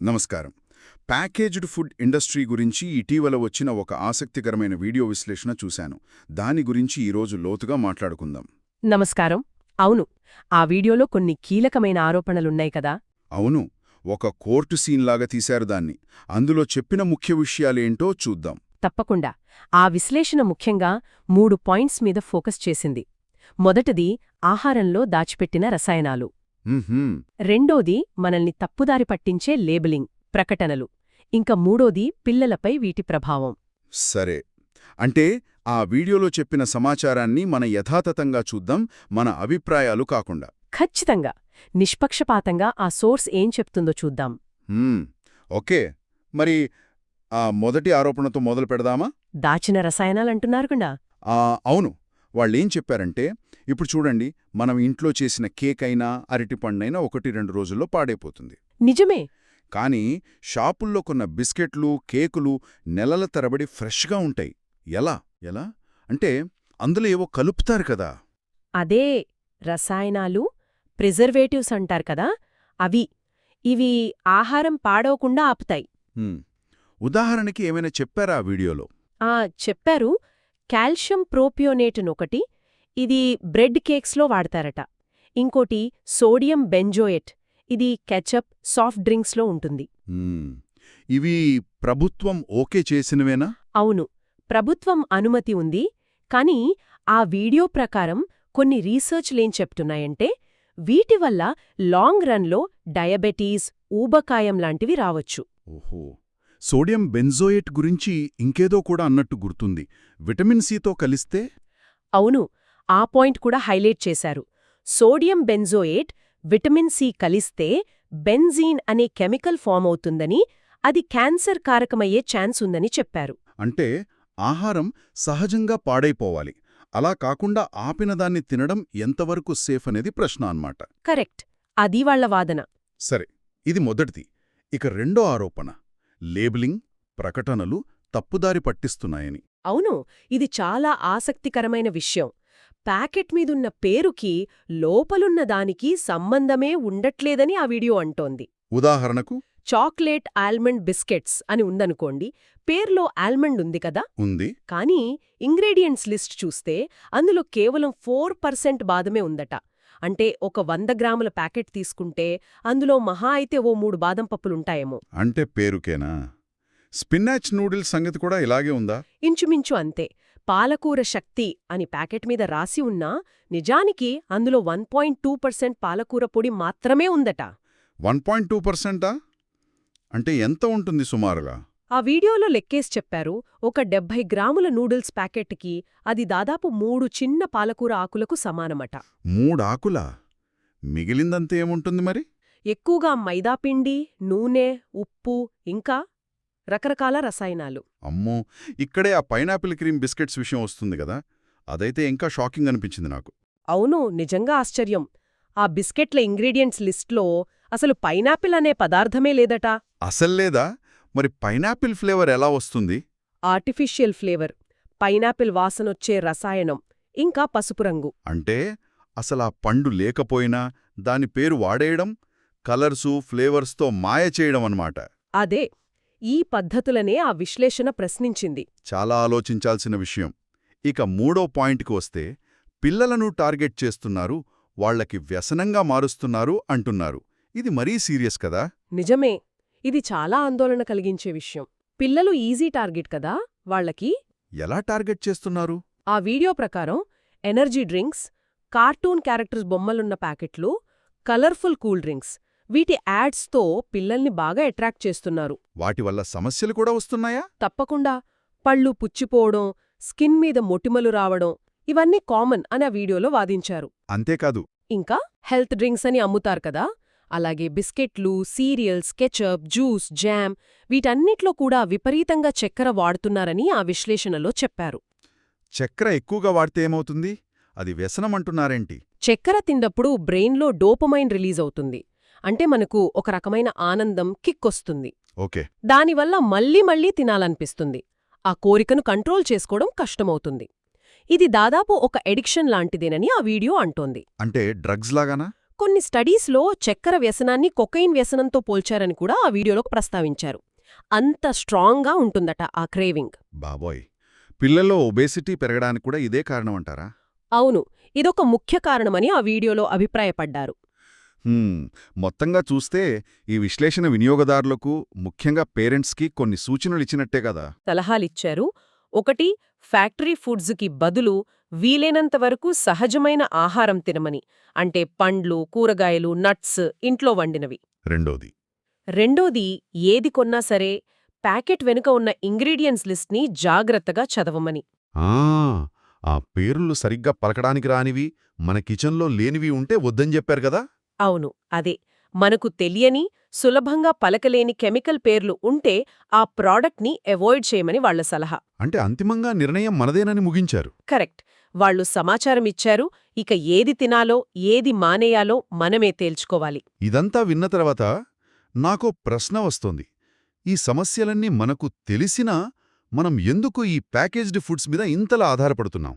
నమస్కారం. Packaged food industry గురించి ఇటీవల వచ్చిన ఒక ఆసక్తికరమైన వీడియో విశ్లేషణ చూశాను. దాని గురించి ఈరోజు లోతుగా మాట్లాడుకుందాం. నమస్కారం. అవును, ఆ వీడియోలో కొన్ని కీలకమైన ఆరోపణలున్నాయి కదా. అవును, ఒక కోర్టు సీన్లాగా తీశారు దాన్ని. అందులో చెప్పిన ముఖ్య విషయాలేంటో చూద్దాం. తప్పకుండా. ఆ విశ్లేషణ ముఖ్యంగా 3 పాయింట్స్ మీద ఫోకస్ చేసింది. మొదటిది ఆహారంలో దాచిపెట్టిన రసాయనాలు. రెండోది మనల్ని తప్పుదారి పట్టించే లేబులింగ్, ప్రకటనలు. ఇంకా మూడోది పిల్లలపై వీటి ప్రభావం. సరే, అంటే ఆ వీడియోలో చెప్పిన సమాచారాన్ని మన యథాతథంగా చూద్దాం, మన అభిప్రాయాలు కాకుండా. ఖచ్చితంగా. నిష్పక్షపాతంగా ఆ సోర్స్ ఏం చెప్తుందో చూద్దాం. ఓకే, మరి ఆ మొదటి ఆరోపణతో మొదలు పెడదామా? దాచిన రసాయనాలంటున్నారుకుండా. అవును, వాళ్ళేం చెప్పారంటే, ఇప్పుడు చూడండి, మనం ఇంట్లో చేసిన కేక్ అయినా అరటిపండైనా 1-2 రోజుల్లో పాడైపోతుంది. నిజమే. కానీ షాపుల్లో కొన్న బిస్కెట్లు, కేకులు నెలల తరబడి ఫ్రెష్గా ఉంటాయి. ఎలా ఎలా అంటే అందులో ఏవో కలుపుతారు కదా. అదే రసాయనాలు, ప్రిజర్వేటివ్స్ అంటారు కదా, ఇవి ఆహారం పాడవకుండా ఆపుతాయి. ఉదాహరణకి ఏమైనా చెప్పారా ఆ వీడియోలో? చెప్పారు. కాల్షియం ప్రోపియోనేట్నొకటి, ఇది బ్రెడ్ కేక్స్లో వాడతారట. ఇంకోటి సోడియం బెంజోయేట్, ఇది కెచప్, సాఫ్ట్ డ్రింక్స్లో ఉంటుంది. ఇవి ప్రభుత్వం ఓకే చేసినవేనా? అవును, ప్రభుత్వం అనుమతి ఉంది. కానీ ఆ వీడియో ప్రకారం కొన్ని రీసెర్చ్లేం చెప్తున్నాయంటే, వీటి వల్ల లాంగ్ రన్లో డయాబెటీస్, ఊబకాయం లాంటివి రావచ్చు. ఓహో, సోడియం బెంజోయేట్ గురించి ఇంకేదో కూడా అన్నట్టు గుర్తుంది. విటమిన్ సితో కలిస్తే? అవును, ఆ పాయింట్ కూడా హైలైట్ చేశారు. సోడియం బెంజోయేట్, విటమిన్ సి కలిస్తే బెంజీన్ అనే కెమికల్ ఫామ్ అవుతుందని, అది క్యాన్సర్ కారకమయ్యే ఛాన్స్ ఉందని చెప్పారు. అంటే ఆహారం సహజంగా పాడైపోవాలి, అలా కాకుండా ఆపినదాన్ని తినడం ఎంతవరకు సేఫ్ అనేది ప్రశ్న అన్నమాట. కరెక్ట్, అది వాళ్ల వాదన. సరే, ఇది మొదటిది. ఇక రెండో ఆరోపణ, లేబులింగ్, ప్రకటనలు తప్పుదారి పట్టిస్తున్నాయని. అవును, ఇది చాలా ఆసక్తికరమైన విషయం. ప్యాకెట్ మీదున్న పేరుకి లోపలున్న దానికి సంబంధమే ఉండట్లేదని ఆ వీడియో అంటోంది. ఉదాహరణకు, చాక్లెట్ ఆల్మండ్ బిస్కెట్స్ అని ఉందనుకోండి. పేర్లో ఆల్మండ్ ఉంది కదా, ఉంది. కానీ ఇంగ్రీడియంట్స్ లిస్ట్ చూస్తే అందులో కేవలం 4% బాదమే ఉందట. అంటే ఒక 100 గ్రాముల ప్యాకెట్ తీసుకుంటే అందులో మహా అయితే ఓ 3 బాదం పప్పులుంటాయేమో. అంటే పేరుకేనా? స్పినాచ్ నూడిల్స్ సంగతి కూడా ఇలాగే ఉందా? ఇంచుమించు అంతే. పాలకూర శక్తి అని ప్యాకెట్ మీద రాసి ఉన్నా నిజానికి అందులో 1.2% పాలకూర పొడి మాత్రమే ఉందట. 1.2%? అంటే ఎంత ఉంటుంది సుమారుగా? ఆ వీడియోలో లెక్కేసి చెప్పారు. ఒక 70 గ్రాముల నూడిల్స్ ప్యాకెట్కి అది దాదాపు 3 చిన్న పాలకూర ఆకులకు సమానమట. 3 ఆకులా? మిగిలిందంతా ఏముంటుంది మరి? ఎక్కువగా మైదాపిండి, నూనె, ఉప్పు, ఇంకా రకరకాల రసాయనాలు. అమ్మో, ఇక్కడే ఆ పైనాపిల్ క్రీమ్ బిస్కెట్స్ విషయం వస్తుంది కదా, అదైతే ఇంకా షాకింగ్ అనిపించింది నాకు. అవును, నిజంగా ఆశ్చర్యం. ఆ బిస్కెట్ల ఇంగ్రీడియంట్స్ లిస్ట్లో అసలు పైనాపిల్ అనే పదార్థమే లేదట. అసల్లేదా? మరి పైనాపిల్ ఫ్లేవర్ ఎలా వస్తుంది? ఆర్టిఫిషియల్ ఫ్లేవర్, పైనాపిల్ వాసనొచ్చే రసాయనం, ఇంకా పసుపు రంగు. అంటే అసలా పండు లేకపోయినా దాని పేరు వాడేయడం, కలర్సు, ఫ్లేవర్స్తో మాయ చేయడం అన్నమాట. అదే, ఈ పద్ధతులనే ఆ విశ్లేషణ ప్రశ్నించింది. చాలా ఆలోచించాల్సిన విషయం. ఇక మూడో పాయింట్కి వస్తే, పిల్లలను టార్గెట్ చేస్తున్నారు, వాళ్లకి వ్యసనంగా మారుస్తున్నారు అంటున్నారు. ఇది మరీ సీరియస్ కదా? నిజమే, ఇది చాలా ఆందోళన కలిగించే విషయం. పిల్లలు ఈజీ టార్గెట్ కదా వాళ్లకి. ఎలా టార్గెట్ చేస్తున్నారు? ఆ వీడియో ప్రకారం ఎనర్జీ డ్రింక్స్, కార్టూన్ క్యారెక్టర్స్ బొమ్మలున్న ప్యాకెట్లు, కలర్ఫుల్ కూల్ డ్రింక్స్, వీటి యాడ్స్తో పిల్లల్ని బాగా అట్రాక్ట్ చేస్తున్నారు. వాటి వల్ల సమస్యలు కూడా వస్తున్నాయా? తప్పకుండా. పళ్ళు పుచ్చిపోవడం, స్కిన్ మీద మొటిమలు రావడం, ఇవన్నీ కామన్ అని ఆ వీడియోలో వాదించారు. అంతేకాదు, ఇంకా హెల్త్ డ్రింక్స్ అని అమ్ముతారు కదా, అలాగే బిస్కెట్లు, సీరియల్స్, కెచప్, జ్యూస్, జామ్, వీటన్నిట్లో కూడా విపరీతంగా చక్కెర వాడుతున్నారని ఆ విశ్లేషణలో చెప్పారు. చక్కెర ఎక్కువగా వాడితే ఏమవుతుంది? అది వ్యసనమంటున్నారేంటి? చక్కెర తిన్నప్పుడు బ్రెయిన్లో డోపమైన్ రిలీజ్ అవుతుంది. అంటే మనకు ఒక రకమైన ఆనందం, కిక్కొస్తుంది. ఓకే. దానివల్ల మళ్ళీ మళ్ళీ తినాలనిపిస్తుంది. ఆ కోరికను కంట్రోల్ చేసుకోవడం కష్టమవుతుంది. ఇది దాదాపు ఒక ఎడిక్షన్ లాంటిదేనని ఆ వీడియో అంటోంది. అంటే డ్రగ్స్ లాగానా? కొన్ని స్టడీస్లో చక్కెర వ్యసనాన్ని కొకైన్ వ్యసనంతో పోల్చారని కూడా ఆ వీడియోలో ప్రస్తావించారు. అంత స్ట్రాంగ్గా ఉంటుందట ఆ క్రేవింగ్. బాబోయ్, పిల్లల్లో ఒబేసిటీ పెరగడానికి కూడా ఇదే కారణమంటారా? అవును, ఇదొక ముఖ్య కారణమని ఆ వీడియోలో అభిప్రాయపడ్డారు. మొత్తంగా చూస్తే ఈ విశ్లేషణ వినియోగదారులకు, ముఖ్యంగా పేరెంట్స్కి కొన్ని సూచనలిచ్చినట్టే కదా. సలహాలిచ్చారు. ఒకటి, ఫ్యాక్టరీ ఫుడ్స్కి బదులు వీలైనంతవరకు సహజమైన ఆహారం తినమని, అంటే పండ్లు, కూరగాయలు, నట్స్, ఇంట్లో వండినవి. రెండోది, ఏది కొన్నా సరే ప్యాకెట్ వెనుక ఉన్న ఇంగ్రీడియంట్స్ లిస్ట్ని జాగ్రత్తగా చదవమని. ఆ పేర్లు సరిగ్గా పలకడానికి రానివి, మన కిచెన్లో లేనివి ఉంటే వద్దని చెప్పారు కదా. అవును, అదే. మనకు తెలియని, సులభంగా పలకలేని కెమికల్ పేర్లు ఉంటే ఆ ప్రాడక్ట్ని అవాయిడ్ చేయమని వాళ్ల సలహా. అంటే అంతిమంగా నిర్ణయం మనదేనని ముగించారు. కరెక్ట్. వాళ్లు సమాచారమిచ్చారు, ఇక ఏది తినాలో, ఏది మానేయాలో మనమే తేల్చుకోవాలి. ఇదంతా విన్న తర్వాత నాకో ప్రశ్న వస్తోంది. ఈ సమస్యలన్నీ మనకు తెలిసినా మనం ఎందుకు ఈ ప్యాకేజ్డ్ ఫుడ్స్ మీద ఇంతలా ఆధారపడుతున్నాం?